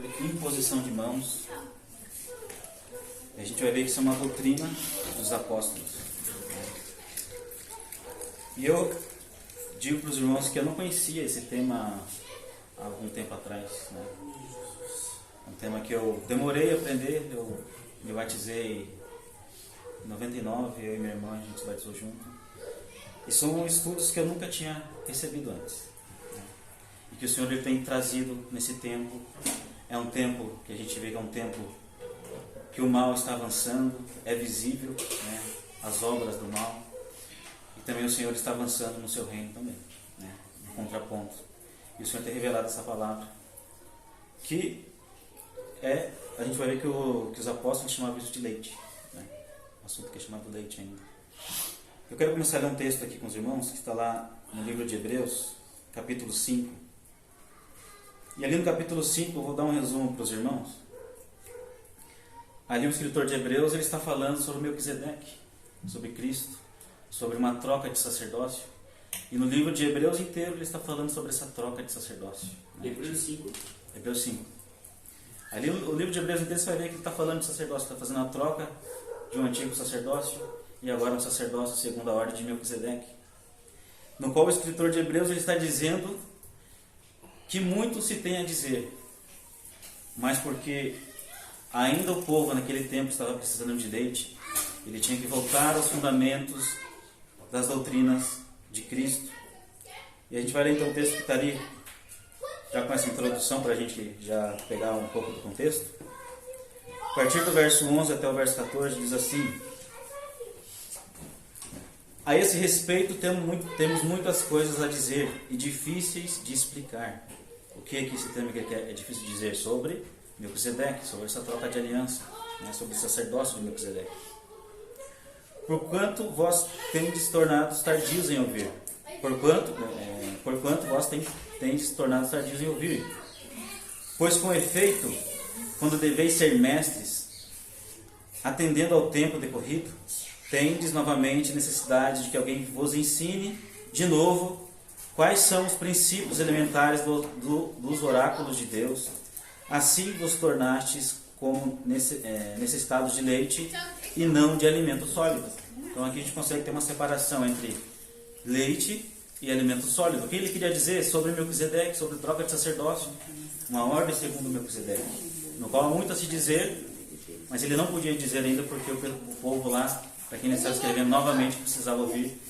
sobre imposição de mãos. E a gente vai ver que isso é uma doutrina dos apóstolos. E eu digo para os irmãos que eu não conhecia esse tema há algum tempo atrás, né? Um tema que eu demorei a aprender. Eu me batizei em 99, eu e minha irmã, a gente se batizou junto. E são estudos que eu nunca tinha recebido antes, né? E que o Senhor ele tem trazido nesse tempo. É um tempo que a gente vê que é um tempo que o mal está avançando, é visível, né, as obras do mal. E também o Senhor está avançando no seu reino também, né, no contraponto. E o Senhor tem revelado essa palavra, que a gente vai ver que os apóstolos chamavam isso de leite, né, um assunto que é chamado leite ainda. Eu quero começar a ler um texto aqui com os irmãos, que está lá no livro de Hebreus, capítulo 5. E ali no capítulo 5, eu vou dar um resumo para os irmãos. Ali o escritor de Hebreus ele está falando sobre Melquisedeque, sobre Cristo, sobre uma troca de sacerdócio. E no livro de Hebreus inteiro ele está falando sobre essa troca de sacerdócio, né? Hebreus 5. Hebreus 5. Ali o livro de Hebreus inteiro você vai ver que ele está falando de sacerdócio, está fazendo a troca de um antigo sacerdócio e agora um sacerdócio segundo a ordem de Melquisedeque. No qual o escritor de Hebreus ele está dizendo que muito se tem a dizer, mas porque ainda o povo naquele tempo estava precisando de leite, ele tinha que voltar aos fundamentos das doutrinas de Cristo. E a gente vai ler então o texto que está ali, já com essa introdução para a gente já pegar um pouco do contexto. A partir do verso 11 até o verso 14 diz assim: a esse respeito temos muitas coisas a dizer e difíceis de explicar. O que esse tema é difícil de dizer? Sobre Melquisedeque, sobre essa troca de aliança, né, sobre o sacerdócio de Melquisedeque. Porquanto vós tendes tornado tardios em ouvir. Porquanto vós tendes tornado tardios em ouvir. Pois com efeito, quando deveis ser mestres, atendendo ao tempo decorrido, tendes novamente necessidade de que alguém vos ensine de novo quais são os princípios elementares dos oráculos de Deus. Assim vos tornastes como necessitados de leite e não de alimento sólido. Então aqui a gente consegue ter uma separação entre leite e alimento sólido. O que ele queria dizer sobre Melquisedeque, sobre troca de sacerdócio, uma ordem segundo Melquisedeque, no qual há muito a se dizer, mas ele não podia dizer ainda porque o povo lá, para quem ele estava escrevendo novamente, precisava ouvir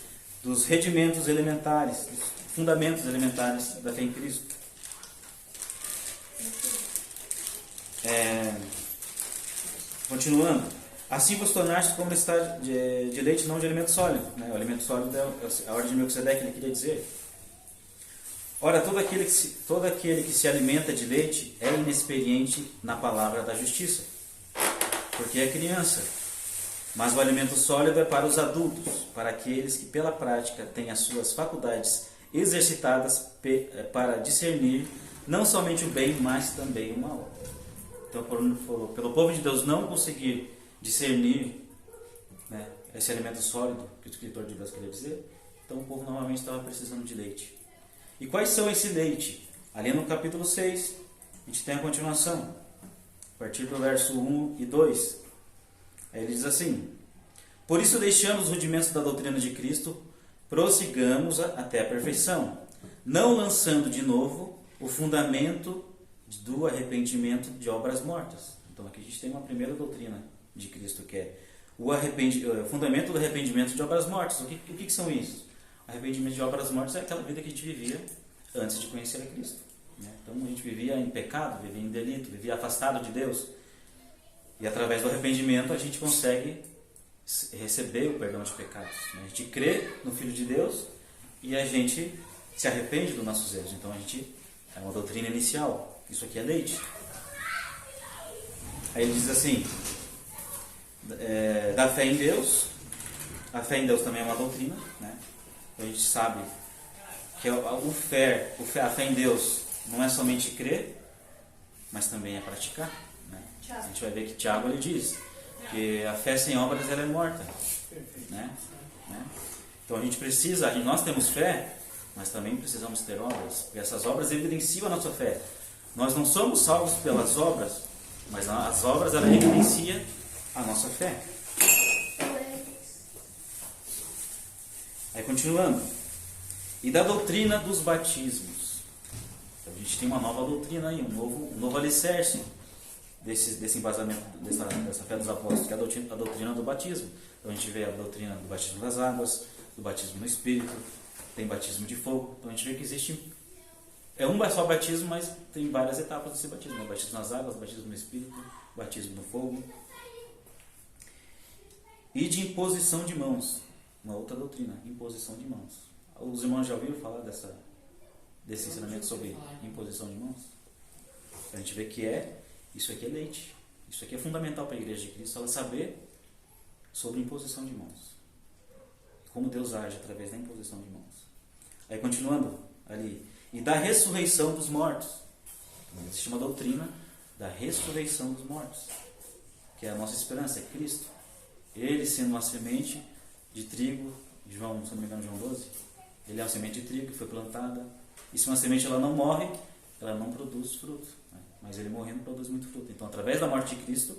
dos redimentos elementares, dos fundamentos elementares da fé em Cristo. Continuando, assim vos tornastes como necessidade de leite, não de alimento sólido, né? O alimento sólido é a ordem de Melquisedeque, ele queria dizer. Ora, todo aquele que se alimenta de leite é inexperiente na palavra da justiça, porque é criança. Mas o alimento sólido é para os adultos, para aqueles que pela prática têm as suas faculdades exercitadas para discernir não somente o bem, mas também o mal. Então, pelo povo de Deus não conseguir discernir, né, esse alimento sólido que o escritor de Deus queria dizer, então o povo novamente estava precisando de leite. E quais são esse leite? Ali no capítulo 6, a gente tem a continuação, a partir do verso 1 e 2. Aí ele diz assim: por isso deixamos os rudimentos da doutrina de Cristo, prossigamos até a perfeição, não lançando de novo o fundamento do arrependimento de obras mortas. Então aqui a gente tem uma primeira doutrina de Cristo, que é o fundamento do arrependimento de obras mortas. O que são isso? Arrependimento de obras mortas é aquela vida que a gente vivia antes de conhecer a Cristo, né? Então a gente vivia em pecado, vivia em delito, vivia afastado de Deus. E através do arrependimento a gente consegue receber o perdão de pecados, né? A gente crê no Filho de Deus e a gente se arrepende dos nossos erros. Então é uma doutrina inicial. Isso aqui é leite. Aí ele diz assim, da fé em Deus. A fé em Deus também é uma doutrina, né? Então a gente sabe que a fé em Deus não é somente crer, mas também é praticar, né? A gente vai ver que Tiago ele diz que a fé sem obras ela é morta, né? Então a gente nós temos fé, mas também precisamos ter obras, porque essas obras evidenciam a nossa fé. Nós não somos salvos pelas obras, mas as obras ela evidencia a nossa fé. Aí continuando. E da doutrina dos batismos. Então, a gente tem uma nova doutrina aí, um novo alicerce desse embasamento, dessa fé dos apóstolos, que é a doutrina do batismo. Então a gente vê a doutrina do batismo das águas, do batismo no Espírito, tem batismo de fogo. Então a gente vê que existe, é um só batismo, mas tem várias etapas desse batismo. O batismo nas águas, o batismo no Espírito, o batismo no fogo. E de imposição de mãos. Uma outra doutrina, imposição de mãos. Os irmãos já ouviram falar desse ensinamento sobre imposição de mãos? A gente vê que isso aqui é leite. Isso aqui é fundamental para a Igreja de Cristo, ela saber sobre imposição de mãos. Como Deus age através da imposição de mãos. Aí continuando ali. E da ressurreição dos mortos. Então, existe uma doutrina da ressurreição dos mortos. Que é a nossa esperança, é Cristo. Ele sendo uma semente de trigo, João, se não me engano, João 12. Ele é uma semente de trigo que foi plantada. E se uma semente ela não morre, ela não produz fruto. Né? Mas ele morrendo produz muito fruto. Então, através da morte de Cristo,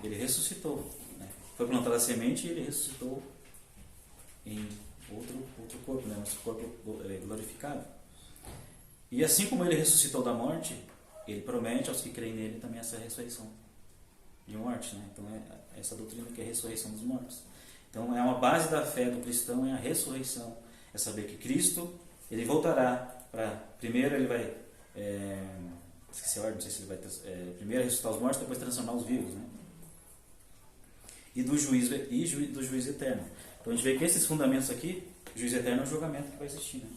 ele ressuscitou. Né? Foi plantada a semente e ele ressuscitou em outro corpo, né? Nosso corpo glorificado. E assim como ele ressuscitou da morte, ele promete aos que creem nele também essa ressurreição de morte. Né? Então, é essa doutrina que é a ressurreição dos mortos. Então, é uma base da fé do cristão, é a ressurreição. É saber que Cristo, ele voltará para... Primeiro ele vai... esqueci a ordem, não sei se ele vai... primeiro ressuscitar os mortos, depois transformar os vivos. Né? E do juízo eterno. Então, a gente vê que esses fundamentos aqui, juízo eterno é o julgamento que vai existir. Né?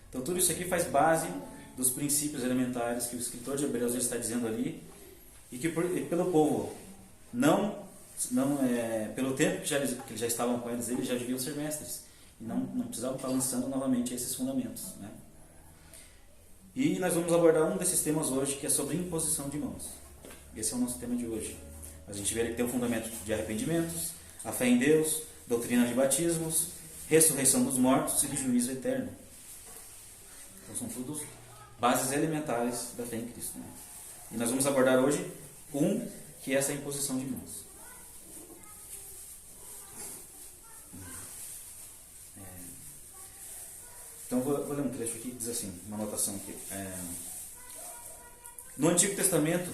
Então, tudo isso aqui faz base dos princípios elementares que o escritor de Hebreus está dizendo ali, e que pelo povo pelo tempo que eles já estavam com eles já deviam ser mestres. E não precisavam estar lançando novamente esses fundamentos. Né? E nós vamos abordar um desses temas hoje, que é sobre imposição de mãos. Esse é o nosso tema de hoje. A gente vê que tem o fundamento de arrependimentos, a fé em Deus, doutrina de batismos, ressurreição dos mortos e de juízo eterno. Então são todos bases elementares da fé em Cristo. Né? E nós vamos abordar hoje que é essa imposição de mãos. Então vou ler um trecho aqui que diz assim, uma anotação aqui. No Antigo Testamento,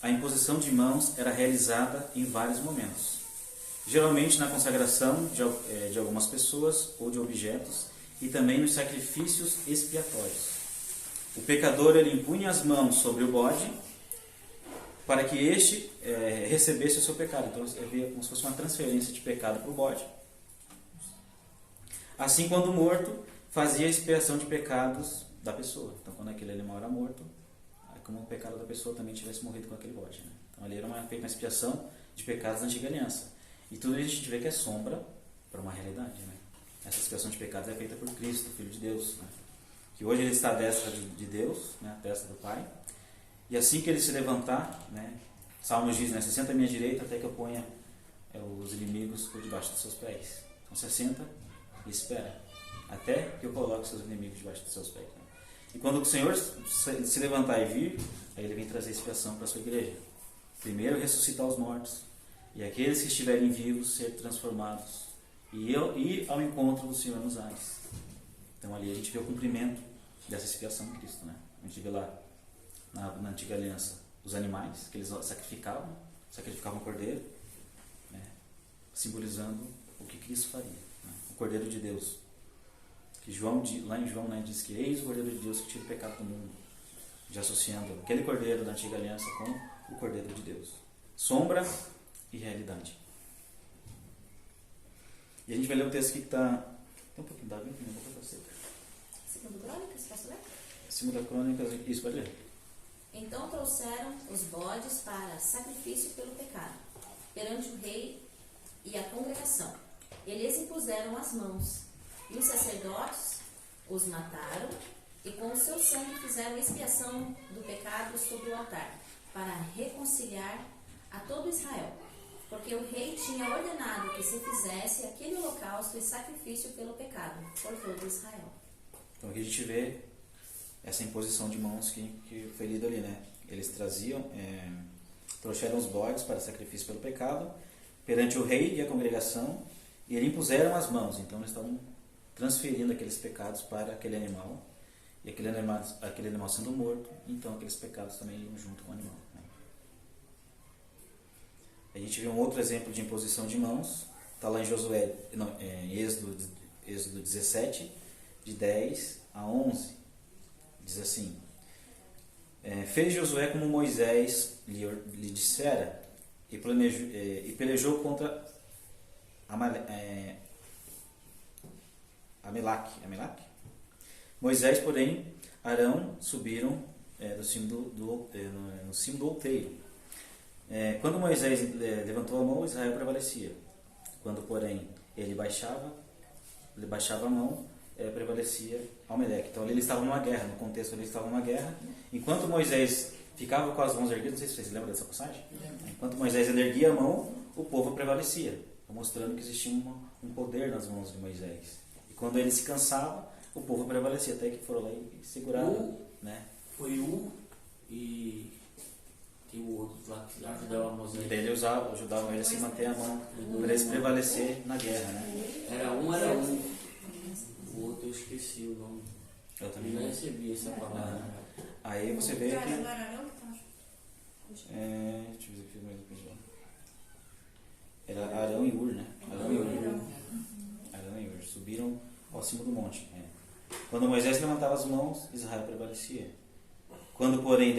a imposição de mãos era realizada em vários momentos. Geralmente na consagração de algumas pessoas ou de objetos e também nos sacrifícios expiatórios. O pecador ele impunha as mãos sobre o bode para que este recebesse o seu pecado. Então havia como se fosse uma transferência de pecado para o bode. Assim, quando morto, fazia a expiação de pecados da pessoa. Então, quando aquele animal era morto, é como o pecado da pessoa também tivesse morrido com aquele bode. Né? Então, ali era feita uma expiação de pecados da antiga aliança. E tudo isso a gente vê que é sombra para uma realidade. Né? Essa expiação de pecados é feita por Cristo, Filho de Deus. Né? Que hoje ele está à destra de Deus, né? À destra do Pai. E assim que ele se levantar, né? Salmos diz, né? 60 à minha direita até que eu ponha os inimigos por debaixo dos seus pés. Então, 60 e espera. Até que eu coloque seus inimigos debaixo dos seus pés. Né? E quando o Senhor se levantar e vir, aí ele vem trazer expiação para a sua igreja. Primeiro ressuscitar os mortos. E aqueles que estiverem vivos ser transformados. E ir ao encontro do Senhor nos ares. Então ali a gente vê o cumprimento dessa expiação em Cristo. Né? A gente vê lá na antiga aliança os animais que eles sacrificavam o cordeiro, né? Simbolizando o que Cristo faria. Né? O cordeiro de Deus. Que lá em João, né, diz que eis o cordeiro de Deus que tira o pecado do mundo, já associando aquele cordeiro da antiga aliança com o cordeiro de Deus. Sombra e realidade. E a gente vai ler o texto aqui que está... Tem um pouquinho d'água, né? Não vou botar seca. Segundo Crônicas, posso ler? Segunda Crônicas, isso, pode ler. Então trouxeram os bodes para sacrifício pelo pecado, perante o rei e a congregação. Eles impuseram as mãos. E os sacerdotes os mataram e com o seu sangue fizeram expiação do pecado sobre o altar, para reconciliar a todo Israel. Porque o rei tinha ordenado que se fizesse aquele holocausto e sacrifício pelo pecado por todo Israel. Então aqui a gente vê essa imposição de mãos que foi lido ali, né? Eles trouxeram os bodes para sacrifício pelo pecado perante o rei e a congregação, e eles impuseram as mãos. Então eles estavam transferindo aqueles pecados para aquele animal, e aquele animal sendo morto, então aqueles pecados também iam junto com o animal, né? A gente vê um outro exemplo de imposição de mãos, está lá em em Êxodo 17, de 10 a 11. Diz assim: fez Josué como Moisés lhe dissera, e pelejou contra Amelaque. Moisés, porém, Arão subiram no cimo do outeiro. Quando Moisés levantou a mão, Israel prevalecia. Quando, porém, ele baixava a mão, prevalecia Amaleque. Então ali eles estavam numa guerra, no contexto eles estavam numa guerra. Enquanto Moisés ficava com as mãos erguidas, não sei se vocês lembram dessa passagem? Enquanto Moisés erguia a mão, o povo prevalecia, mostrando que existia um poder nas mãos de Moisés. E quando ele se cansava, o povo prevalecia, até que foram lá e seguraram, né? Foi e tem o outro lá que ajudava a Moisés. Daí ele ajudava ele a se manter a mão, para eles prevalecer na guerra, né? Era um. O outro eu esqueci o nome. Eu também não recebi essa palavra. Aí você vê que... Era Arão, deixa eu ver aqui mais um episódio. Era Arão e Ur, né? Arão e Ur subiram ao cimo do monte. Quando Moisés levantava as mãos, Israel prevalecia. Quando, porém,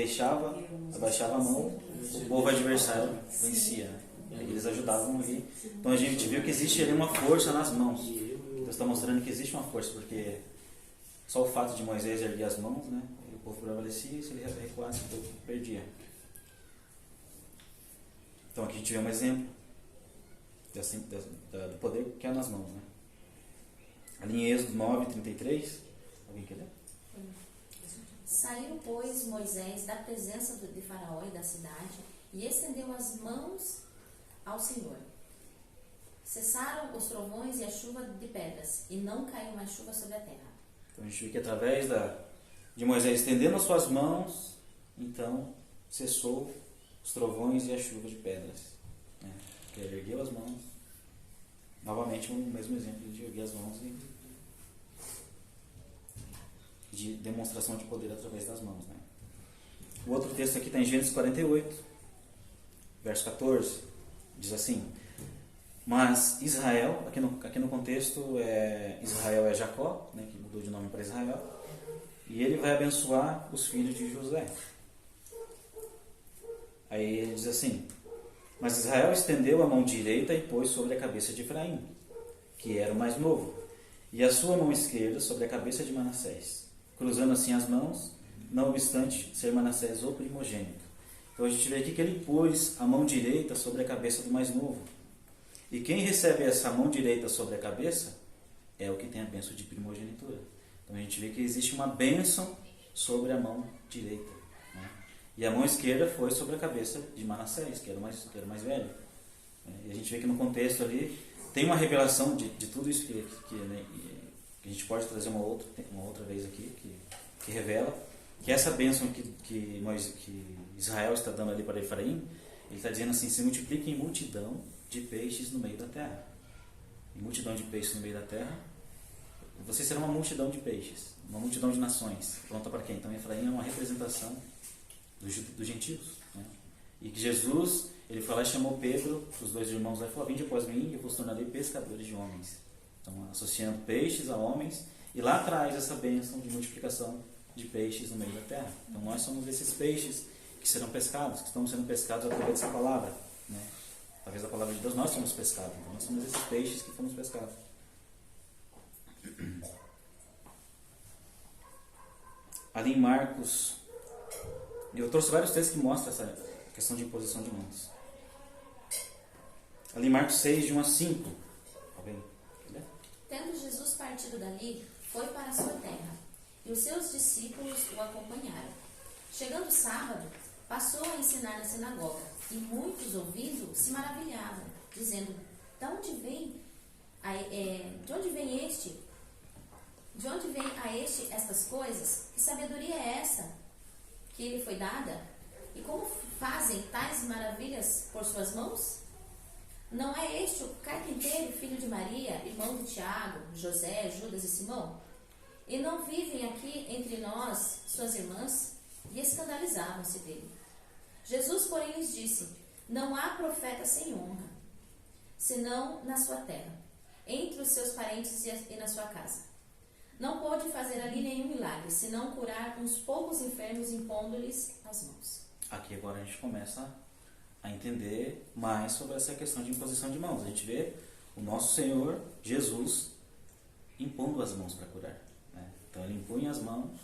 abaixava a mão, o povo adversário vencia, né? Eles ajudavam ali. Então a gente viu que existe ali uma força nas mãos. Deus está mostrando que existe uma força, porque só o fato de Moisés erguer as mãos, né? O povo prevalecia, e se ele recuasse, o povo perdia. Então aqui a gente vê um exemplo do poder que é nas mãos, né? Ali em Êxodo 9:33, alguém quer ler? Saiu, pois, Moisés da presença de Faraó e da cidade e estendeu as mãos ao Senhor. Cessaram os trovões e a chuva de pedras, e não caiu mais chuva sobre a terra. Então a gente vê que através de Moisés estendendo as suas mãos, então cessou os trovões e a chuva de pedras, né? Porque ele ergueu as mãos. Novamente o mesmo exemplo de erguer as mãos e de demonstração de poder através das mãos, né? O outro texto aqui está em Gênesis 48, verso 14, diz assim: mas Israel, aqui no contexto, Israel é Jacó, né, que mudou de nome para Israel, e ele vai abençoar os filhos de José. Aí ele diz assim: mas Israel estendeu a mão direita e pôs sobre a cabeça de Efraim, que era o mais novo, e a sua mão esquerda sobre a cabeça de Manassés, cruzando assim as mãos, não obstante ser Manassés o primogênito. Então a gente vê aqui que ele pôs a mão direita sobre a cabeça do mais novo. E quem recebe essa mão direita sobre a cabeça é o que tem a bênção de primogenitura. Então a gente vê que existe uma bênção sobre a mão direita, né? E a mão esquerda foi sobre a cabeça de Manassés, que era o mais velho. E a gente vê que no contexto ali tem uma revelação de tudo isso que a gente pode trazer uma outra vez aqui, que revela que essa bênção que Israel está dando ali para Efraim, ele está dizendo assim: se multiplique em multidão de peixes no meio da terra. Em multidão de peixes no meio da terra, vocês serão uma multidão de peixes, uma multidão de nações. Pronta para quem? Então Efraim é uma representação dos gentios, né? E que Jesus, ele foi lá e chamou Pedro, os dois irmãos lá, e falou: vinde após mim e eu vos tornarei pescadores de homens. Então, associando peixes a homens, e lá traz essa bênção de multiplicação de peixes no meio da terra. Então nós somos esses peixes que serão pescados, que estão sendo pescados através dessa palavra, né? Através da palavra de Deus nós somos pescados. Então nós somos esses peixes que fomos pescados. Ali em Marcos, eu trouxe vários textos que mostram essa questão de imposição de mãos. Ali em Marcos 6, de 1 a 5. Alguém quer ler? Tendo Jesus partido dali, foi para a sua terra, e os seus discípulos o acompanharam. Chegando o sábado, passou a ensinar na sinagoga, e muitos, ouvindo, se maravilhavam, dizendo: de onde vem este? De onde vem a este estas coisas? Que sabedoria é essa que lhe foi dada? E como fazem tais maravilhas por suas mãos? Não é este o carpinteiro, filho de Maria, irmão de Tiago, José, Judas e Simão? E não vivem aqui entre nós suas irmãs? E escandalizavam-se dele. Jesus, porém, lhes disse: não há profeta sem honra, senão na sua terra, entre os seus parentes e na sua casa. Não pôde fazer ali nenhum milagre, senão curar uns poucos enfermos, impondo-lhes as mãos. Aqui agora a gente começa a entender mais sobre essa questão de imposição de mãos. A gente vê o nosso Senhor Jesus impondo as mãos para curar, né? Então ele impunha as mãos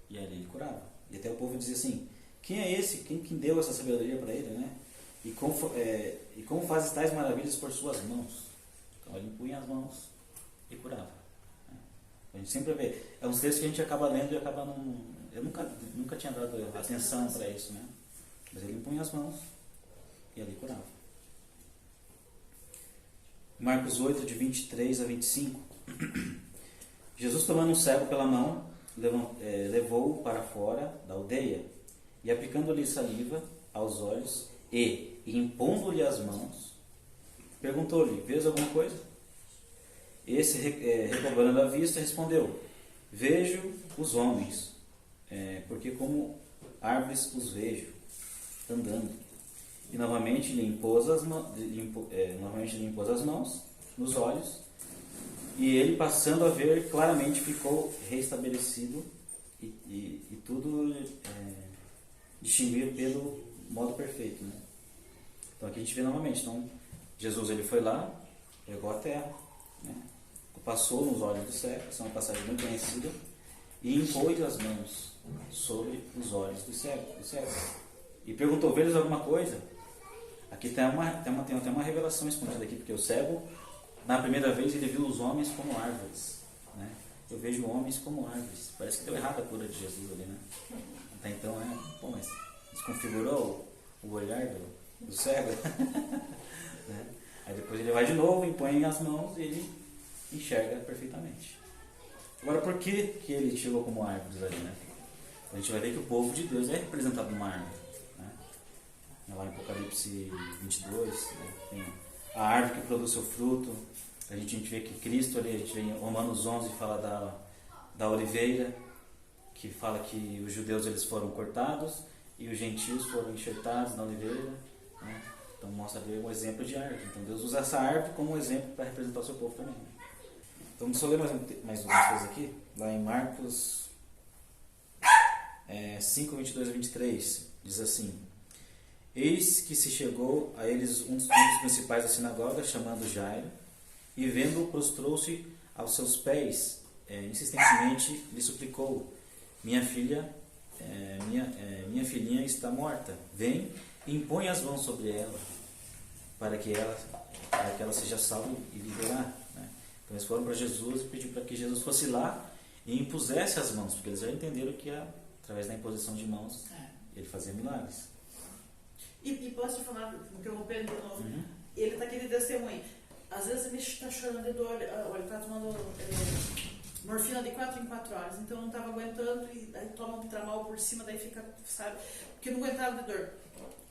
e aí ele curava. E até o povo dizia assim: quem é esse? Quem deu essa sabedoria para ele, né? E como faz tais maravilhas por suas mãos? Então ele impunha as mãos e curava. A gente sempre vê. É uns textos que a gente acaba lendo e acaba não. Eu nunca tinha dado atenção para isso, né? Mas ele impunha as mãos e ali curava. Marcos 8, de 23 a 25. Jesus, tomando um cego pela mão, levou-o para fora da aldeia e, aplicando-lhe saliva aos olhos e impondo-lhe as mãos, perguntou-lhe: vês alguma coisa? Esse, recobrando a vista, respondeu: vejo os homens, porque como árvores os vejo, andando. E novamente lhe impôs as mãos nos olhos, e ele, passando a ver claramente, ficou restabelecido e tudo distinguiu pelo modo perfeito, né? Então aqui a gente vê novamente. Então Jesus, ele foi lá, pegou a terra, né? Passou nos olhos do cego, essa é uma passagem muito conhecida, e impôs as mãos sobre os olhos do cego. E perguntou: vês alguma coisa? Aqui tem até uma revelação escondida aqui, porque o cego, na primeira vez, ele viu os homens como árvores, né? Eu vejo homens como árvores. Parece que deu errado a cura de Jesus ali, né? Até então, mas desconfigurou o olhar do cego. Né? Aí depois ele vai de novo, impõe as mãos e ele enxerga perfeitamente. Agora, por que ele chegou como árvores ali, né? A gente vai ver que o povo de Deus é representado numa árvore, né? Lá em Apocalipse 22, né? Tem a árvore que produz seu fruto. A gente vê que Cristo ali, a gente vê em Romanos 11, fala da oliveira, que fala que os judeus eles foram cortados e os gentios foram enxertados na oliveira, né? Então mostra ali um exemplo de árvore. Então Deus usa essa árvore como um exemplo para representar o seu povo também. Então vamos só ler mais umas coisas aqui. Lá em Marcos 5, 22 a 23, diz assim: eis que se chegou a eles um dos principais da sinagoga, chamando Jairo, e vendo-o, prostrou-se aos seus pés, insistentemente lhe suplicou: minha filhinha está morta, vem e impõe as mãos sobre ela, para que ela seja salva e viverá. Né? Então eles foram para Jesus e pediram para que Jesus fosse lá e impusesse as mãos, porque eles já entenderam que através da imposição de mãos ele fazia milagres. E posso te falar, interrompendo de novo, ele está aqui de testemunho. Às vezes ele está chorando de dor, ele está tomando morfina de 4 em 4 horas, então não estava aguentando, e aí toma um tramal por cima, daí fica, sabe, porque não aguentava de dor.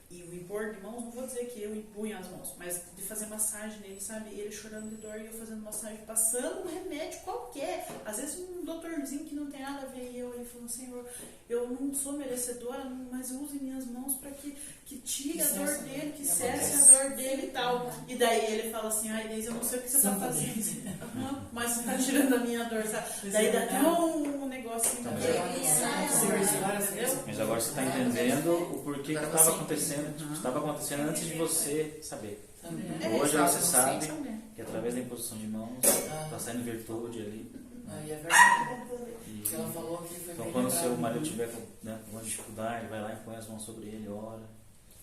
E o impor de mãos, não vou dizer que eu impunha as mãos, mas de fazer massagem nele, sabe? Ele chorando de dor e eu fazendo massagem, passando um remédio qualquer. Às vezes um doutorzinho que não tem nada a ver, e ele falou: Senhor, eu não sou merecedora, mas use minhas mãos para que tire a dor dele, que cesse a dor dele e tal. E daí ele fala assim: ai, Deise, eu não sei o que você está fazendo, mas você está tirando a minha dor, sabe? Daí dá até um negocinho. Mas agora você está entendendo o porquê que estava acontecendo. Estava acontecendo antes de você saber. Hoje você sabe que através da imposição de mãos está saindo virtude ali. E é verdade. Que ela falou que foi então quando o seu marido tiver com alguma dificuldade, vai lá e põe as mãos sobre ele, ora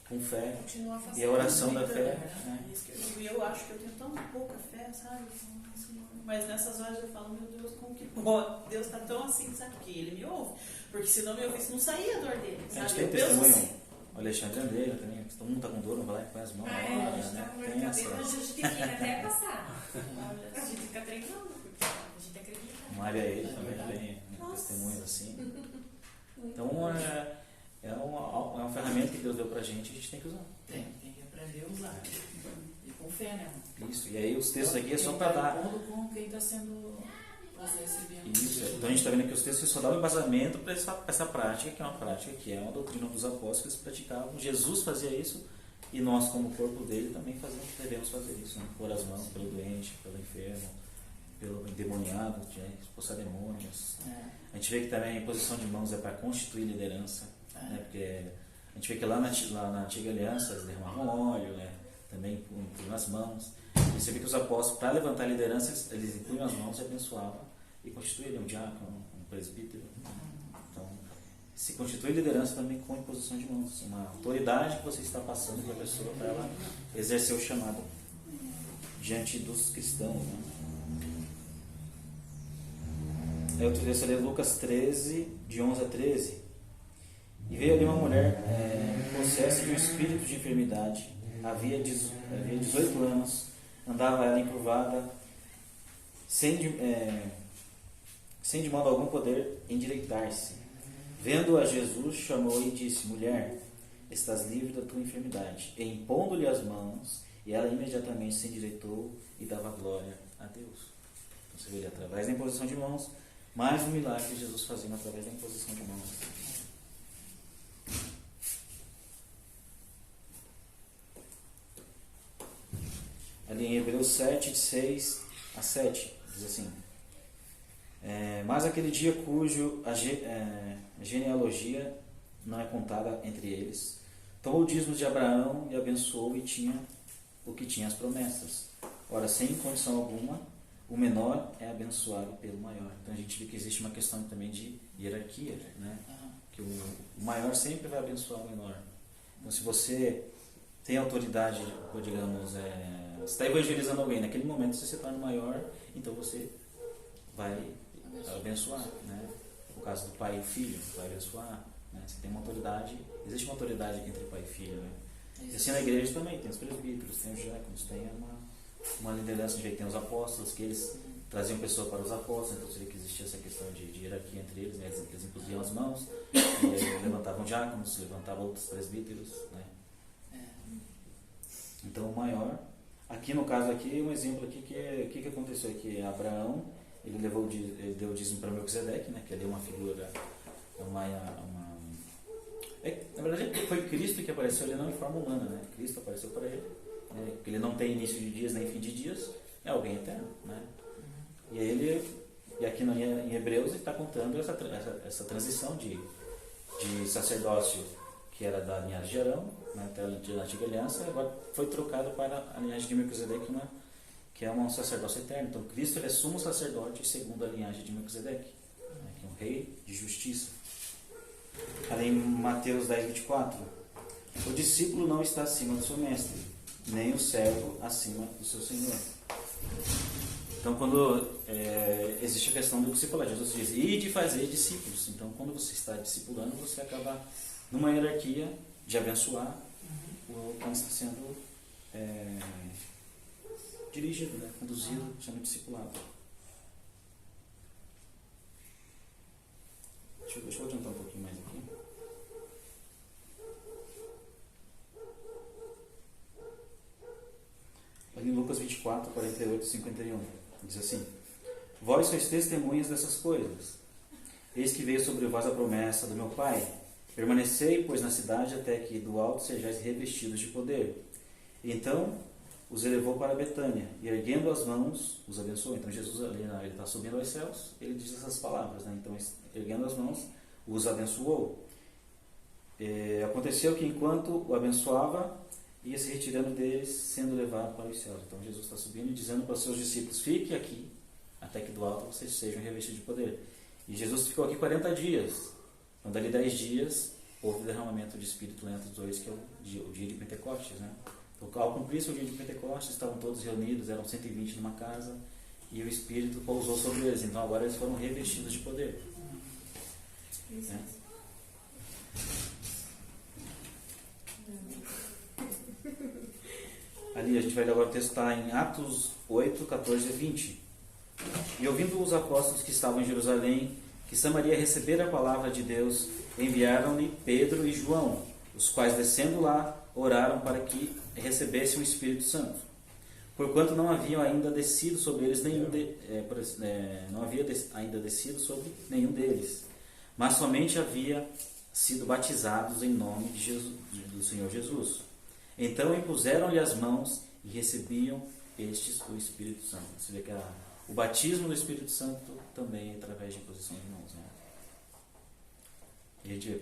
com fé. E a oração da fé. E eu acho que eu tenho tão pouca fé, sabe? Mas nessas horas eu falo: meu Deus, como que Deus está tão assim, sabe? Porque ele me ouve. Porque se não me ouvisse, não saía a dor dele. Sabe? A gente tem testemunho. O Alexandre Andreia também, todo mundo está com dor, não vai lá e põe as mãos. A gente tem que ir até passar. A gente fica treinando, porque a gente acredita Uma área ele também verdade. tem Nossa. testemunhos assim. Muito Então bom. é uma ferramenta que Deus deu pra gente e a gente tem que usar. Tem que aprender a usar. E com fé, né? Isso. E aí os textos aqui é só Quem para tá dar. impondo com quem está sendo recebendo. Isso. Então a gente está vendo que os textos só dão um embasamento para essa prática, que é uma prática que é uma doutrina dos apóstolos que eles praticavam. Jesus fazia isso e nós, como corpo dele, também devemos fazer isso. Né? Pôr as mãos pelo doente, pelo enfermo, pelo endemoniado, expulsar demônios. A gente vê que também a imposição de mãos é para constituir liderança, né? Porque a gente vê que lá na antiga aliança eles derramavam óleo, né? Também impunham as mãos. E você vê que os apóstolos, para levantar a liderança, eles impunham as mãos e abençoavam e constituíam um diácono, um presbítero. Então, se constitui liderança também com imposição de mãos, uma autoridade que você está passando para a pessoa para ela exercer o chamado diante dos cristãos. Né? Eu te ler Lucas 13, de 11 a 13. E veio ali uma mulher possessa de um espírito de enfermidade. Havia 18 anos, andava ela encurvada, sem de modo algum poder endireitar-se. Vendo a Jesus, chamou e disse: Mulher, estás livre da tua enfermidade. E impondo-lhe as mãos, e ela imediatamente se endireitou e dava glória a Deus. Então você vê através da imposição de mãos, mais um milagre que Jesus fazia através da imposição de mãos. Ali em Hebreus 7, de 6 a 7, diz assim: mas aquele dia cujo genealogia não é contada entre eles, tomou o dízimo de Abraão e abençoou e tinha o que tinha as promessas. Ora, sem condição alguma, o menor é abençoado pelo maior. Então a gente vê que existe uma questão também de hierarquia, né? Que o maior sempre vai abençoar o menor. Então se você tem autoridade, digamos, você está evangelizando alguém, naquele momento você se torna maior, então você vai abençoar, né? No caso do pai e filho, vai abençoar, né? Você tem uma autoridade, existe uma autoridade entre pai e filho, né? E assim na igreja também, tem os presbíteros, tem os diáconos, tem uma liderança, tem os apóstolos, que eles traziam pessoas para os apóstolos, então você vê que existia essa questão de hierarquia entre eles, né? Eles impusiam as mãos, levantavam diáconos, levantavam outros presbíteros, né? Então o maior, aqui no caso aqui, um exemplo aqui que aconteceu aqui, Abraão, ele deu o dízimo para Melquisedeque, né? Que ali é uma figura, na verdade foi Cristo que apareceu ali não em forma humana, né? Cristo apareceu para ele, né? Porque ele não tem início de dias nem fim de dias, é alguém eterno, né? E aqui em Hebreus ele está contando essa transição de sacerdócio que era da linhagem de Arão, né, até a antiga aliança, agora foi trocado para a linhagem de Melquisedeque, que é um sacerdócio eterno. Então Cristo é sumo sacerdote segundo a linhagem de Melquisedeque, né, que é um rei de justiça. Ali em Mateus 10, 24, o discípulo não está acima do seu mestre, nem o servo acima do seu senhor. Então, quando existe a questão do discipulado, Jesus diz: e de fazer discípulos. Então, quando você está discipulando, você acaba numa hierarquia de abençoar quem está sendo dirigido, né? Conduzido, sendo discipulado. Deixa eu adiantar um pouquinho mais aqui. Ali em Lucas 24, 48 e 51, diz assim: Vós sois testemunhas dessas coisas. Eis que veio sobre vós a promessa do meu Pai. Permanecei, pois, na cidade, até que do alto sejais revestidos de poder. E então os elevou para Betânia, e erguendo as mãos, os abençoou. Então Jesus ali, ele está subindo aos céus, ele diz essas palavras, né? Então, erguendo as mãos, os abençoou. Aconteceu que enquanto o abençoava, ia se retirando deles, sendo levado para os céus. Então Jesus está subindo e dizendo para os seus discípulos: fique aqui, até que do alto vocês sejam revestidos de poder. E Jesus ficou aqui 40 dias. Então, dali 10 dias, houve derramamento de Espírito entre os dois, que é o dia de Pentecostes, né? Então, ao cumprir-se o dia de Pentecostes, estavam todos reunidos, eram 120 numa casa, e o Espírito pousou sobre eles. Então, agora eles foram revestidos de poder. Ali, a gente vai ler agora o texto, está em Atos 8, 14 e 20. E ouvindo os apóstolos que estavam em Jerusalém, que Samaria recebera a palavra de Deus, enviaram-lhe Pedro e João, os quais, descendo lá, oraram para que recebessem o Espírito Santo. Porquanto não haviam ainda descido sobre eles ainda descido sobre nenhum deles, mas somente havia sido batizados em nome de Jesus, do Senhor Jesus. Então impuseram-lhe as mãos e recebiam estes o Espírito Santo. Você vê que o batismo do Espírito Santo também é através de imposição de mãos, né? A gente vê,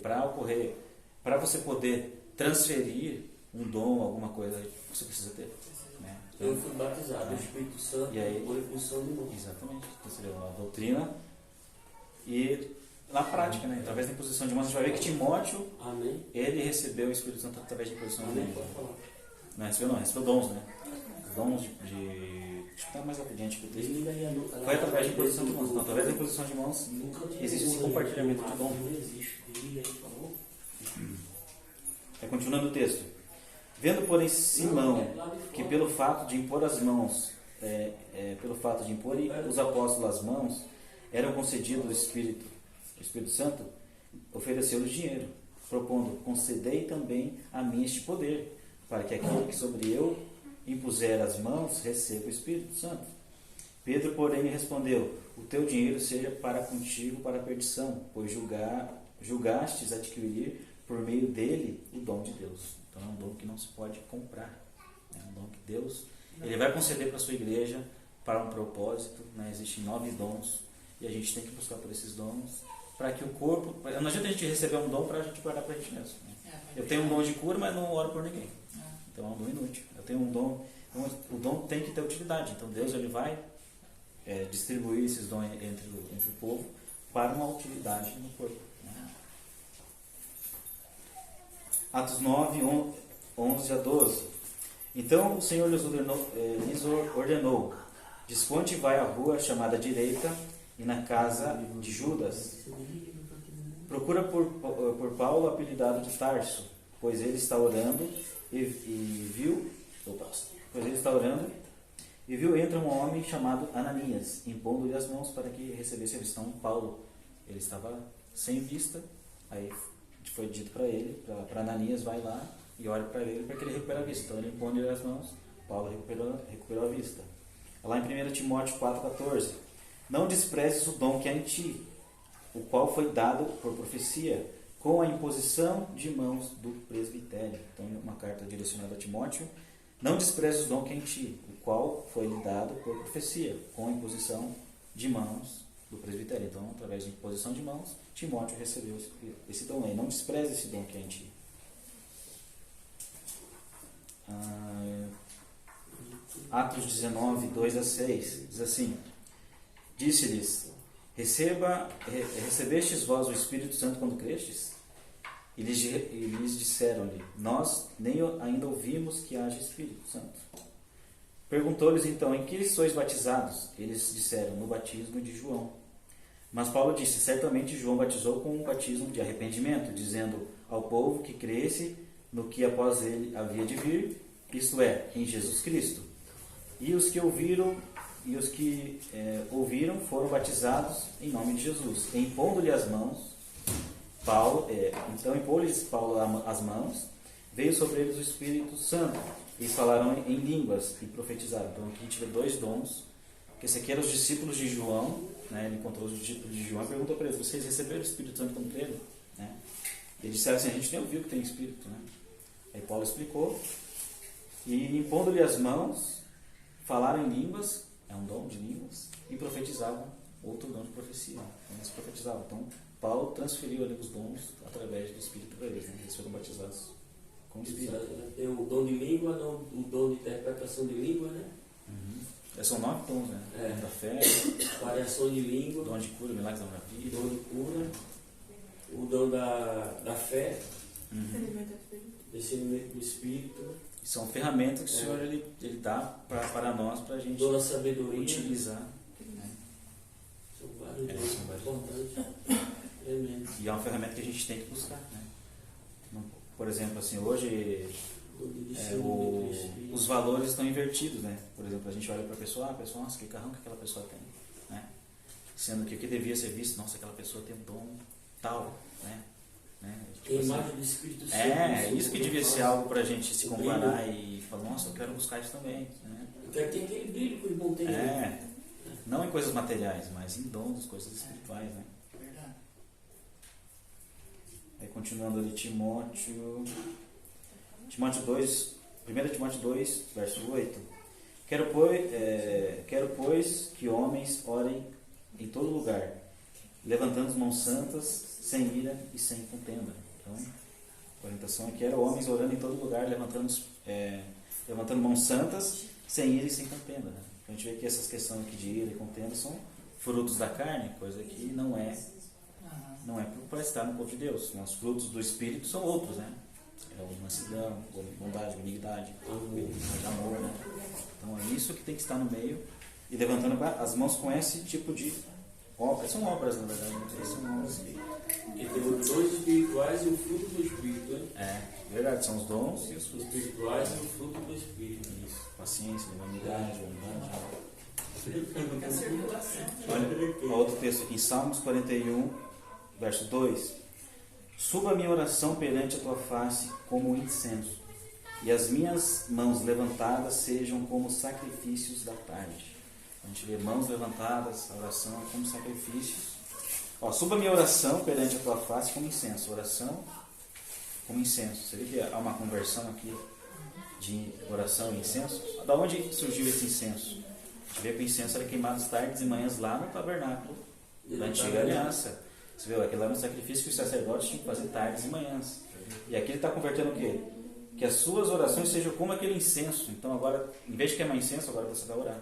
para você poder transferir um dom, alguma coisa, você precisa ter, né? Eu fui batizado no Espírito Santo E aí? por imposição de mãos. Exatamente. Então seria uma doutrina e na prática, né? Através da imposição de mãos, a gente vai ver que Timóteo, Amém. ele recebeu o Espírito Santo através da imposição de Amém. mãos. Pode falar. Não, recebeu dons, né? Dons Deixa eu dar mais adiante que o texto. Desliga aí a luz. Foi através da imposição de mãos. Então, através da imposição de mãos, existe esse compartilhamento de dom. Não existe. Desliga aí, por favor. Continuando o texto. Vendo, porém, Simão, que pelo fato de impor as mãos, pelo fato de impor os apóstolos as mãos, eram concedidos o Espírito Santo, ofereceu-lhes dinheiro, propondo: concedei também a mim este poder, para que aquele que sobre eu impuser as mãos receba o Espírito Santo. Pedro, porém, lhe respondeu: o teu dinheiro seja para contigo para a perdição, pois julgastes adquirir por meio dele o dom de Deus. Então é um dom que não se pode comprar. É um dom que Deus ele vai conceder para a sua igreja para um propósito, né? Existem 9 dons e a gente tem que buscar por esses dons para que o corpo... Não adianta a gente receber um dom para a gente guardar para a gente mesmo, né? Eu tenho um dom de cura, mas não oro por ninguém. Então é um dom inútil. Eu tenho um dom... Então, o dom tem que ter utilidade. Então Deus ele vai distribuir esses dons entre o povo para uma utilidade no corpo, né? Atos 9, 11 a 12. Então o Senhor lhes ordenou: desponte e vai à rua chamada direita, e na casa de Judas procura por Paulo, apelidado de Tarso, pois ele está orando e viu entra um homem chamado Ananias, impondo-lhe as mãos para que recebesse a visão. Paulo, ele estava sem vista, aí foi dito para ele, para Ananias: vai lá e ore para ele para que ele recupere a vista. Então ele impõe-lhe as mãos, Paulo recuperou a vista. Lá em 1 Timóteo 4,14: não desprezes o dom que há em ti, o qual foi dado por profecia, com a imposição de mãos do presbitério. Então, uma carta direcionada a Timóteo: não desprezes o dom que há em ti, o qual foi lhe dado por profecia, com a imposição de mãos do presbitério. Então, através de imposição de mãos, Timóteo recebeu esse dom aí. Não despreze esse dom que há em ti. Atos 19, 2 a 6, diz assim: disse-lhes: recebestes vós o Espírito Santo quando crestes? E lhes disseram-lhe: nós nem ainda ouvimos que haja Espírito Santo. Perguntou-lhes então: em que sois batizados? Eles disseram: no batismo de João. Mas Paulo disse: certamente João batizou com um batismo de arrependimento, dizendo ao povo que cresce no que após ele havia de vir, isto é, em Jesus Cristo. E os que ouviram foram batizados em nome de Jesus. E impondo-lhe as mãos, então impôs-lhes Paulo as mãos, veio sobre eles o Espírito Santo, e falaram em línguas e profetizaram. Então aqui a gente vê 2 dons, que esse aqui eram os discípulos de João, né? Ele encontrou os discípulos de João e perguntou para eles: vocês receberam o Espírito Santo quando creram? Né? E eles disseram assim: a gente nem ouviu que tem Espírito, né? Aí Paulo explicou, e impondo-lhe as mãos, falaram em línguas, é um dom de línguas, e profetizavam, outro dom de profecia. Então eles profetizavam. Então Paulo transferiu ali os dons através do Espírito para eles, né? Eles foram batizados com o Espírito. Tem o dom de língua, o dom de interpretação de língua, né? São 9 dons, né? Da fé, Variação de língua, dom de cura, milagres da maravilha, dom de cura, o dom da fé, discernimento do Espírito, e são ferramentas que o Senhor ele dá para nós, para a gente dom da sabedoria, utilizar. Né? São vários são dons vários. importantes. Tremendo. E é uma ferramenta que a gente tem que buscar. Né? Por exemplo, assim, hoje os valores estão invertidos. Né? Por exemplo, a gente olha para a pessoa, nossa, que carrão que aquela pessoa tem. Né? sendo que o que devia ser visto, nossa, aquela pessoa tem um dom tal, né? Tipo Tem a assim, imagem do Espírito Santo. isso que devia ser algo pra gente se comparar e falar, nossa, eu quero buscar isso também, né? Eu quero ter aquele brilho que o irmão tem. Não em coisas materiais, mas em dons, coisas espirituais, né? Verdade. Aí continuando ali, Timóteo 2, 1 Timóteo 2, verso 8. Quero, pois, que homens orem em todo lugar, levantando as mãos santas, sem ira e sem contenda. Então, a orientação é que quero homens orando em todo lugar, levantando mãos santas, sem ira e sem contenda. Né? A gente vê que essas questões aqui de ira e contenda são frutos da carne, coisa que não é para estar no povo de Deus. Os frutos do Espírito são outros, né? É a mansidão, bondade, benignidade, amor, né? Então é isso que tem que estar no meio e levantando as mãos com esse tipo de obras. São obras, na verdade, né? São obras E tem os dons espirituais e o fruto do Espírito, né? Verdade, são os dons e os frutos espirituais e o fruto do Espírito. Isso, paciência, benignidade, bondade. A circulação. Olha, outro texto aqui em Salmos 41, verso 2. Suba a minha oração perante a tua face como incenso, e as minhas mãos levantadas sejam como sacrifícios da tarde. A gente vê mãos levantadas, a oração como sacrifícios. Suba a minha oração perante a tua face como incenso. Oração como incenso. Você vê que há uma conversão aqui de oração e incenso? Da onde surgiu esse incenso? A gente vê que o incenso era queimado às tardes e manhãs lá no tabernáculo da antiga aliança. Você viu? Aquele lá era um sacrifício que os sacerdotes tinham que fazer tardes e manhãs. E aqui ele está convertendo o quê? Que as suas orações sejam como aquele incenso. Então agora, em vez de queimar incenso, agora você vai orar.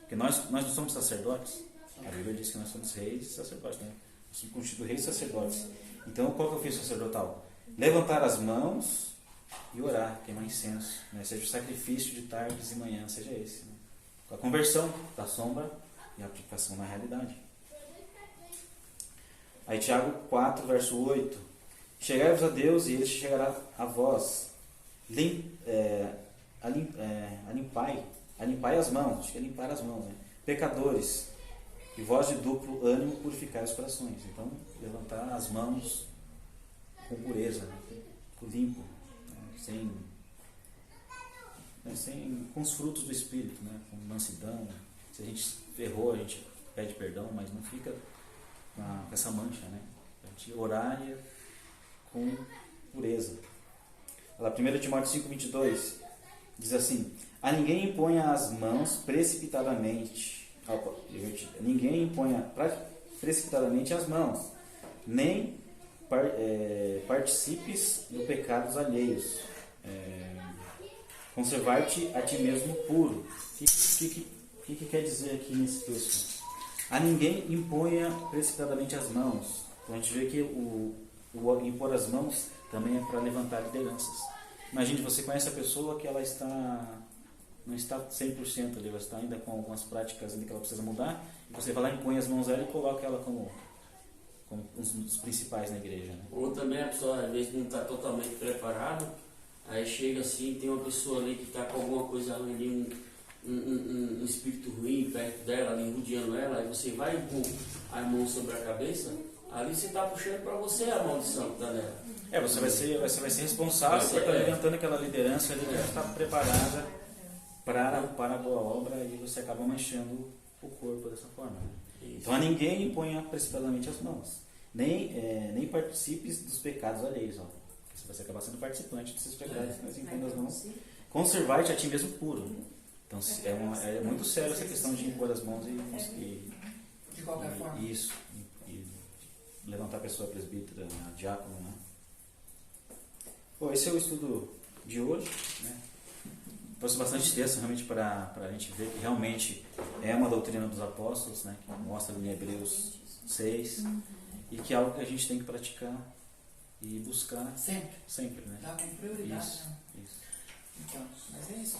Porque nós não somos sacerdotes. A Bíblia diz que nós somos reis e sacerdotes, né? Nós somos constituídos reis e sacerdotes. Então qual que é o ofício sacerdotal? Levantar as mãos e orar, queimar incenso. Né? Seja o sacrifício de tardes e manhãs, seja esse. Né? Com a conversão da sombra e a aplicação na realidade. Aí Tiago 4, verso 8. Chegai-vos a Deus e Ele chegará a vós. Limpai as mãos. Acho que é limpar as mãos. Né? Pecadores. E vós de duplo ânimo purificai os corações. Então, levantar as mãos com pureza, né? Com limpo. Né? Com os frutos do Espírito. Né? Com mansidão. Se a gente errou, a gente pede perdão, mas não fica com essa mancha, né? A gente orar com pureza. 1 Timóteo 5, 22 diz assim: a ninguém imponha as mãos precipitadamente. Ninguém imponha precipitadamente as mãos, nem participes do pecados alheios. Conservar-te a ti mesmo puro. O que quer dizer aqui nesse texto? A ninguém imponha precipitadamente as mãos. Então a gente vê que o impor as mãos também é para levantar lideranças. Imagine, você conhece a pessoa que ela não está 100% ali, ela está ainda com algumas práticas ainda que ela precisa mudar, e você vai lá, impõe as mãos dela e coloca ela como um dos principais na igreja. Né? Ou também a pessoa às vezes não está totalmente preparado, aí chega assim, tem uma pessoa ali que está com alguma coisa ali, um espírito ruim perto dela, ali rodeando ela, aí você vai e põe a mão sobre a cabeça, ali você está puxando para você a maldição que está nela. Você vai ser responsável por estar levantando aquela liderança ali que já está preparada para a boa obra, e você acaba manchando o corpo dessa forma. Né? Então a ninguém imponha precipitadamente as mãos, nem participes dos pecados alheios. Ó. Você vai acabar sendo participante desses pecados, mas impondo as mãos. Conservar-te a ti mesmo puro. Então é muito sério essa questão de impor as mãos de qualquer forma. Isso. E levantar a pessoa presbítera, a diácono. Né? Bom, esse é o estudo de hoje. Né? Trouxe bastante texto realmente para a gente ver que realmente é uma doutrina dos apóstolos, né? Que mostra em Hebreus 6, e que é algo que a gente tem que praticar e buscar Sempre. né? Dá com prioridade. Isso. Então, mas é isso.